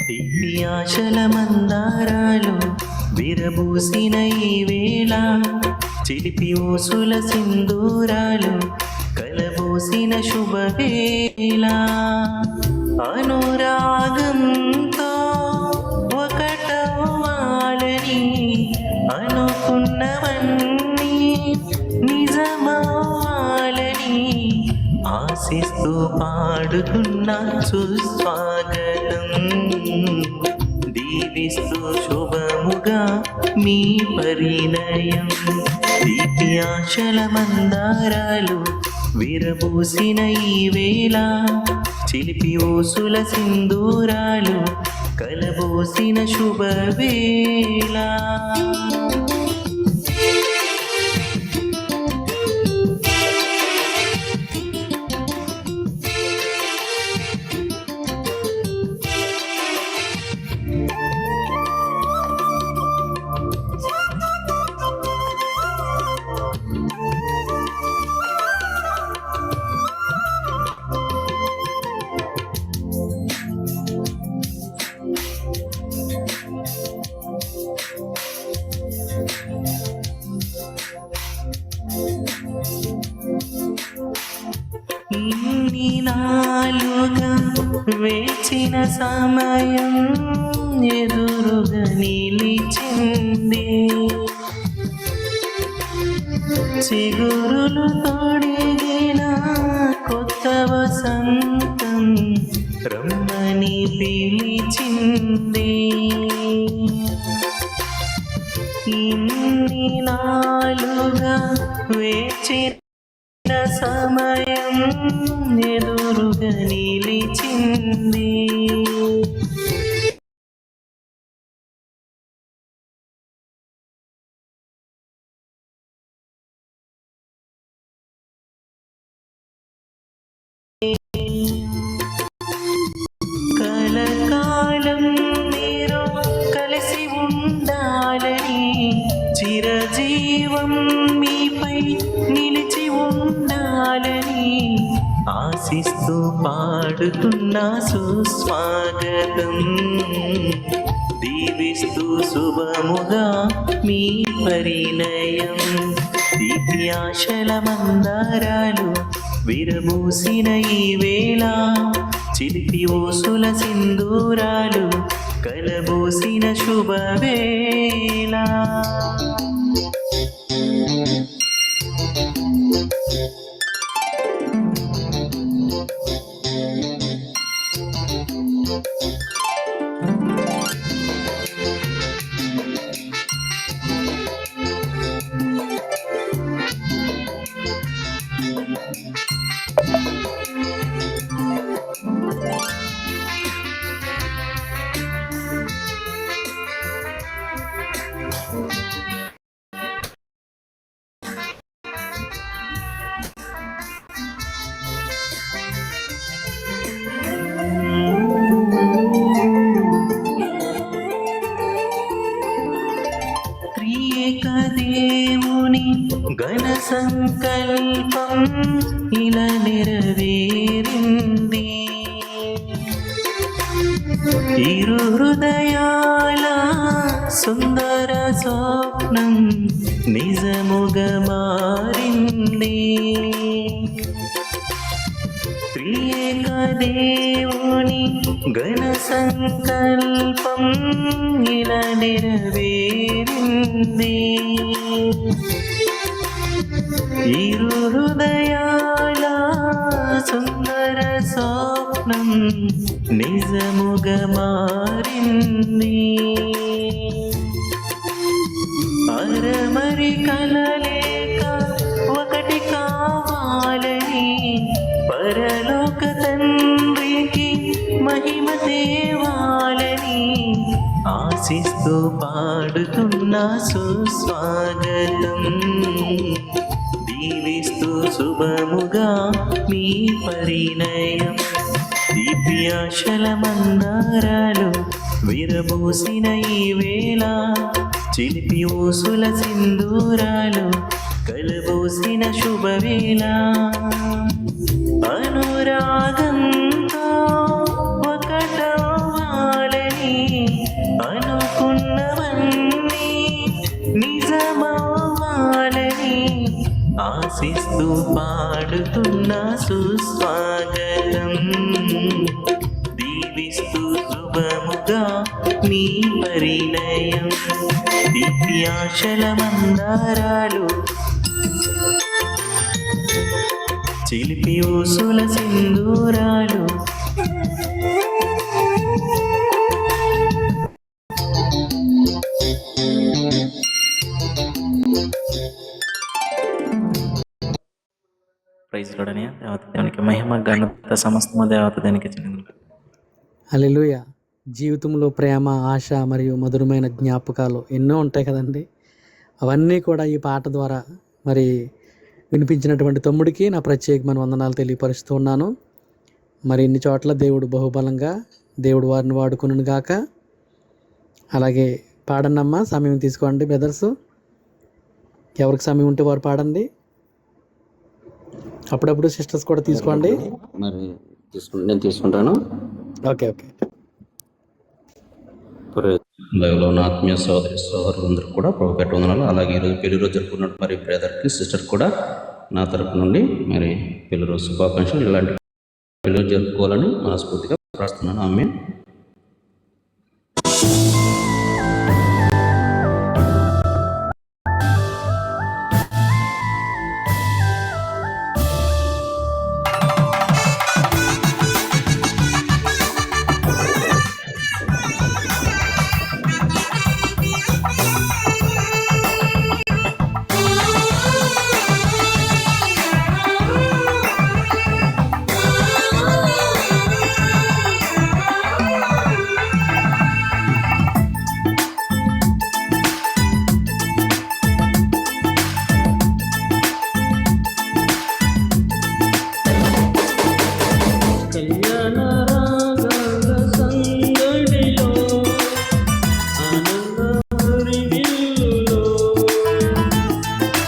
తీపి ఆశల మందారాలు విరబూసిన ఈ వేళ, చిలిపి ఊసుల సింధూరాలు కలబోసిన శుభవేళ. అనురాగంతో ఒకటవ్వాలని అనుకున్నవన్నీ నిజమవ్వాలని ఆశిస్తూ పాడుతున్న సుస్వాగతం. దీవిస్తూ శుభముగా మీ పరిణయం. తీపి ఆశల మందారాలు విరబూసిన ఈ వేళ, చిలిపి ఊసుల సింధూరాలు కలబోసిన శుభవేళ. ఇన్ని నాలుగా వేచిన సమయం ఎదురుగా నిలిచింది. చిగురులు తొడిగిన కొత్త వసంతం రమ్మని పిలిచింది. ఇన్ని నాలుగా వేచిన సమయం ఎదురుగా నిలిచింది. కలకాలం మీరు కలిసి ఉండాలని, చిరజీవం మీపై నిలిచి ఉండాలని ఆశిస్తూ పాడుతున్న సుస్వాగతం. దీవిస్తూ శుభముగా మీ పరిణయం. తీపి ఆశల మందారాలు విరబూసిన ఈ వేళ, చిలిపి ఊసుల సింధూరాలు కలబోసిన శుభవేళ. దేవుని ఘన సంకల్పం ఇలా నెరవేరింది. ఇరు హృదయాల సుందర స్వప్నం నిజముగా మారింది. త్రియేక దేవుని ఘన సంకల్పం ఇలా నెరవేరింది. ఇరు హృదయాల సుందర స్వప్నం నిజముగా మారింది. అరమరి కలలేక ఒకటి కావాలని పరలోక తండ్రికి మహిమ తేవాలని ఆశిస్తూ పాడుతున్న సుస్వాగతం. దీవిస్తూ శుభముగా మీ పరిణయం. తీపి ఆశల మందారాలు విరబూసిన ఈ వేళ, చిలిపి ఊసుల సింధూరాలు కలబోసిన శుభవేళ. అనురాగంతో పాడుతున్నా సుస్వాగతం. దీవిస్తూ శుభముగా మీ పరిణయం, దీప్తి ఆశల మందారాలు, చిలిపి ఊసుల సింధూరాలు. ప్రైజ్ లోడని దేవత దేవునికి మహిమ ఘనత సమస్తము దేవత దేవునికి చెందిన. హల్లెలూయా. జీవితంలో ప్రేమ, ఆశ మరియు మధురమైన జ్ఞాపకాలు ఎన్నో ఉంటాయి కదండి. అవన్నీ కూడా ఈ పాట ద్వారా మరి వినిపించినటువంటి తమ్ముడికి నా ప్రత్యేకమైన వందనాలు తెలియపరుస్తూ ఉన్నాను. మరి ఇన్ని చోట్ల దేవుడు బహుబలంగా దేవుడు వారిని వాడుకును గాక. అలాగే పాడండమ్మా, సమయం తీసుకోండి బ్రదర్స్. ఎవరికి సమయం ఉంటే వారు పాడండి. అప్పుడప్పుడు సిస్టర్స్ కూడా తీసుకోండి. మరి నేను తీసుకుంటాను. Okay okay. లైవ్లో ఉన్న ఆత్మీయ సోదరి సోదరులందరూ కూడా ప్రభు పెట్ట వందనాలు. అలాగే ఈరోజు పెళ్లి రోజు జరుపుకున్న మరి బ్రదర్కి సిస్టర్ కూడా నా తరపు నుండి మరి పెళ్లి రోజు శుభాకాంక్షలు. ఇలాంటి పెళ్లి రోజు జరుపుకోవాలని మనస్ఫూర్తిగా ప్రార్థిస్తున్నాను. ఆమె